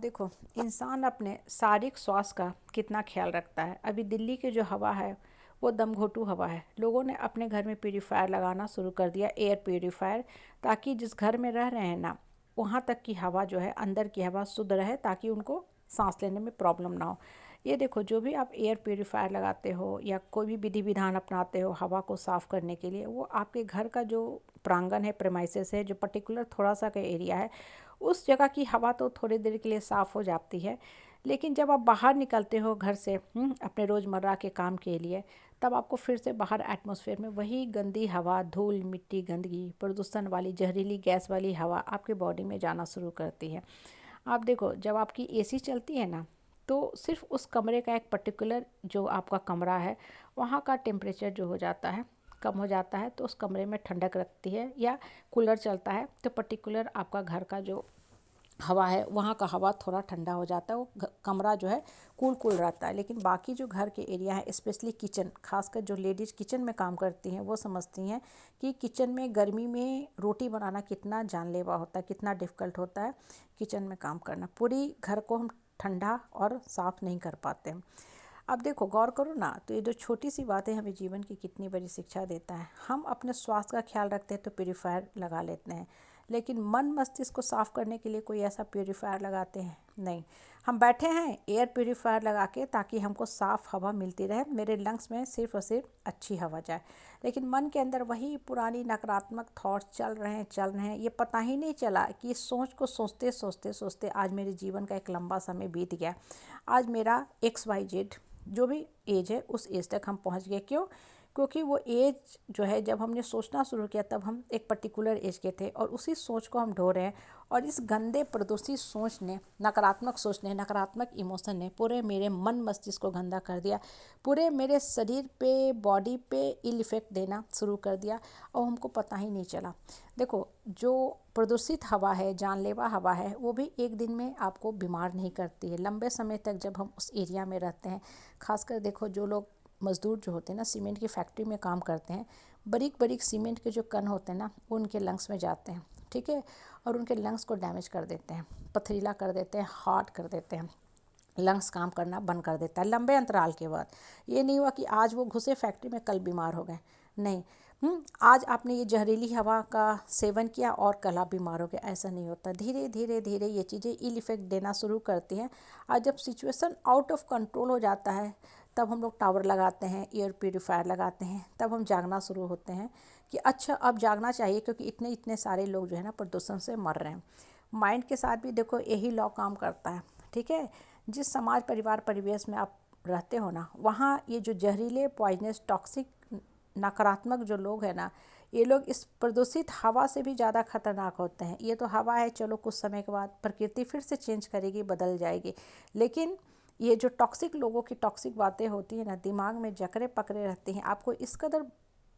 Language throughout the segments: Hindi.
देखो, इंसान अपने शारीरिक स्वास्थ्य का कितना ख्याल रखता है। अभी दिल्ली की जो हवा है वो दम घोटू हवा है। लोगों ने अपने घर में प्यूरीफायर लगाना शुरू कर दिया, एयर प्यूरीफायर, ताकि जिस घर में रह रहे हैं ना, वहाँ तक की हवा जो है, अंदर की हवा शुद्ध रहे, ताकि उनको सांस लेने में प्रॉब्लम ना हो। ये देखो, जो भी आप एयर प्यूरीफायर लगाते हो या कोई भी विधि विधान अपनाते हो हवा को साफ़ करने के लिए, वो आपके घर का जो प्रांगण है, प्रेमाइसेस है, जो पर्टिकुलर थोड़ा सा का एरिया है, उस जगह की हवा तो थोड़ी देर के लिए साफ़ हो जाती है। लेकिन जब आप बाहर निकलते हो घर से अपने रोज़मर्रा के काम के लिए, तब आपको फिर से बाहर एटमॉस्फेयर में वही गंदी हवा, धूल मिट्टी, गंदगी, प्रदूषण वाली जहरीली गैस वाली हवा आपके बॉडी में जाना शुरू करती है। आप देखो, जब आपकी एसी चलती है ना, तो सिर्फ उस कमरे का एक पर्टिकुलर जो आपका कमरा है, वहाँ का टेम्परेचर जो हो जाता है, कम हो जाता है, तो उस कमरे में ठंडक रखती है। या कूलर चलता है तो पर्टिकुलर आपका घर का जो हवा है, वहाँ का हवा थोड़ा ठंडा हो जाता है, वो कमरा जो है कूल कूल रहता है। लेकिन बाकी जो घर के एरिया है, स्पेशली किचन, खासकर जो लेडीज़ किचन में काम करती हैं, वो समझती हैं कि किचन में गर्मी में रोटी बनाना कितना जानलेवा होता है, कितना डिफ़िकल्ट होता है किचन में काम करना। पूरी घर को हम ठंडा और साफ़ नहीं कर पाते हैं। अब देखो, गौर करो ना, तो ये जो छोटी सी बातें हमें जीवन की कितनी बड़ी शिक्षा देता है। हम अपने स्वास्थ्य का ख्याल रखते हैं तो प्यूरीफायर लगा लेते हैं, लेकिन मन मस्तिष्क को साफ़ करने के लिए कोई ऐसा प्यूरीफायर लगाते हैं? नहीं। हम बैठे हैं एयर प्यूरीफायर लगा के, ताकि हमको साफ़ हवा मिलती रहे, मेरे लंग्स में सिर्फ और सिर्फ अच्छी हवा जाए। लेकिन मन के अंदर वही पुरानी नकारात्मक थॉट्स चल रहे हैं। ये पता ही नहीं चला कि इस सोच को सोचते सोचते सोचते आज मेरे जीवन का एक लंबा समय बीत गया। आज मेरा XYZ जो भी एज है, उस एज तक हम पहुंच गए। क्यों? क्योंकि वो एज जो है, जब हमने सोचना शुरू किया, तब हम एक पर्टिकुलर एज के थे, और उसी सोच को हम ढो रहे हैं। और इस गंदे प्रदूषित सोच ने, नकारात्मक सोच ने, नकारात्मक इमोशन ने पूरे मेरे मन मस्तिष्क को गंदा कर दिया। पूरे मेरे शरीर पे, बॉडी पे इल इफ़ेक्ट देना शुरू कर दिया, और हमको पता ही नहीं चला। देखो, जो प्रदूषित हवा है, जानलेवा हवा है, वो भी एक दिन में आपको बीमार नहीं करती है। लंबे समय तक जब हम उस एरिया में रहते हैं, खासकर देखो, जो लोग मज़दूर जो होते हैं ना, सीमेंट की फैक्ट्री में काम करते हैं, बारीक बारीक सीमेंट के जो कण होते हैं ना, वो उनके लंग्स में जाते हैं, ठीक है, और उनके लंग्स को डैमेज कर देते हैं, पथरीला कर देते हैं, हार्ड कर देते हैं, लंग्स काम करना बंद कर देता है लंबे अंतराल के बाद। ये नहीं हुआ कि आज वो घुसे फैक्ट्री में, कल बीमार हो गए, नहीं। आज आपने ये जहरीली हवा का सेवन किया और कल आप बीमार हो गए, ऐसा नहीं होता। धीरे धीरे धीरे ये चीज़ें इल इफ़ेक्ट देना शुरू करती हैं। और जब सिचुएशन आउट ऑफ कंट्रोल हो जाता है, तब हम लोग टावर लगाते हैं, एयर प्यूरीफायर लगाते हैं, तब हम जागना शुरू होते हैं कि अच्छा, अब जागना चाहिए, क्योंकि इतने इतने सारे लोग जो है ना, प्रदूषण से मर रहे हैं। माइंड के साथ भी देखो यही लॉ काम करता है, ठीक है। जिस समाज, परिवार, परिवेश में आप रहते हो ना, वहाँ ये जो जहरीले, पॉइजनस, टॉक्सिक, नकारात्मक जो लोग हैं ना, ये लोग इस प्रदूषित हवा से भी ज़्यादा खतरनाक होते हैं। ये तो हवा है, चलो कुछ समय के बाद प्रकृति फिर से चेंज करेगी, बदल जाएगी। लेकिन ये जो टॉक्सिक लोगों की टॉक्सिक बातें होती हैं ना, दिमाग में जकड़े पकड़े रहती हैं, आपको इस कदर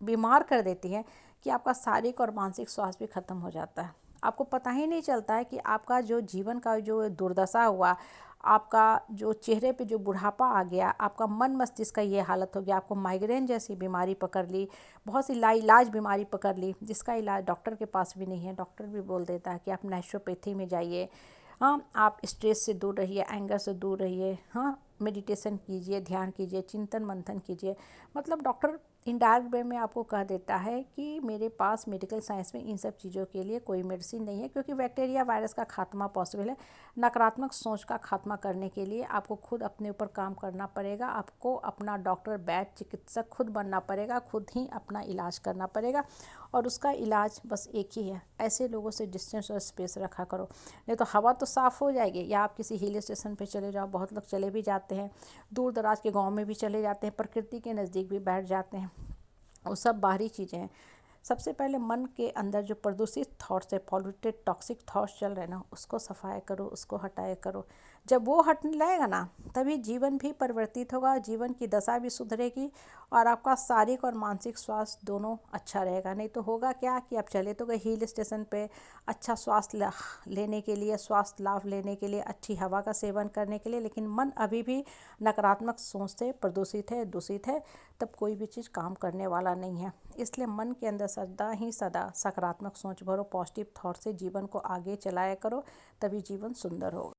बीमार कर देती हैं कि आपका शारीरिक और मानसिक स्वास्थ्य भी खत्म हो जाता है। आपको पता ही नहीं चलता है कि आपका जो जीवन का जो दुर्दशा हुआ, आपका जो चेहरे पे जो बुढ़ापा आ गया, आपका मन मस्तिष्क का ये हालत हो गया, आपको माइग्रेन जैसी बीमारी पकड़ ली, बहुत सी लाइलाज बीमारी पकड़ ली, जिसका इलाज डॉक्टर के पास भी नहीं है। डॉक्टर भी बोल देता है कि आप नेचुरोपैथी में जाइए, हाँ, आप स्ट्रेस से दूर रहिए, एंगर से दूर रहिए, हाँ, मेडिटेशन कीजिए, ध्यान कीजिए, चिंतन मंथन कीजिए। मतलब डॉक्टर इनडायरेक्ट वे में आपको कह देता है कि मेरे पास मेडिकल साइंस में इन सब चीज़ों के लिए कोई मेडिसिन नहीं है, क्योंकि बैक्टीरिया, वायरस का खात्मा पॉसिबल है। नकारात्मक सोच का खात्मा करने के लिए आपको खुद अपने ऊपर काम करना पड़ेगा। आपको अपना डॉक्टर, वैद्य, चिकित्सक खुद बनना पड़ेगा, खुद ही अपना इलाज करना पड़ेगा। और उसका इलाज बस एक ही है, ऐसे लोगों से डिस्टेंस और स्पेस रखा करो। नहीं तो हवा तो साफ़ हो जाएगी, या आप किसी हिल स्टेशन पे चले जाओ, बहुत लोग चले भी जाते हैं, दूर दराज के गांव में भी चले जाते हैं, प्रकृति के नज़दीक भी बैठ जाते हैं। वो सब बाहरी चीज़ें हैं। सबसे पहले मन के अंदर जो प्रदूषित थॉट्स है, पॉल्यूटेड टॉक्सिक थॉट्स चल रहे हैं ना, उसको सफाया करो, उसको हटाया करो। जब वो हटने लगेगा ना, तभी जीवन भी परिवर्तित होगा, जीवन की दशा भी सुधरेगी, और आपका शारीरिक और मानसिक स्वास्थ्य दोनों अच्छा रहेगा। नहीं तो होगा क्या कि आप चले तो गए हिल स्टेशन पे अच्छा स्वास्थ्य लेने के लिए, स्वास्थ्य लाभ लेने के लिए, अच्छी हवा का सेवन करने के लिए, लेकिन मन अभी भी नकारात्मक सोच से प्रदूषित है, दूषित है, तब कोई भी चीज़ काम करने वाला नहीं है। इसलिए मन के अंदर सदा ही सदा सकारात्मक सोच भरो, पॉजिटिव थॉट से जीवन को आगे चलाया करो, तभी जीवन सुंदर होगा।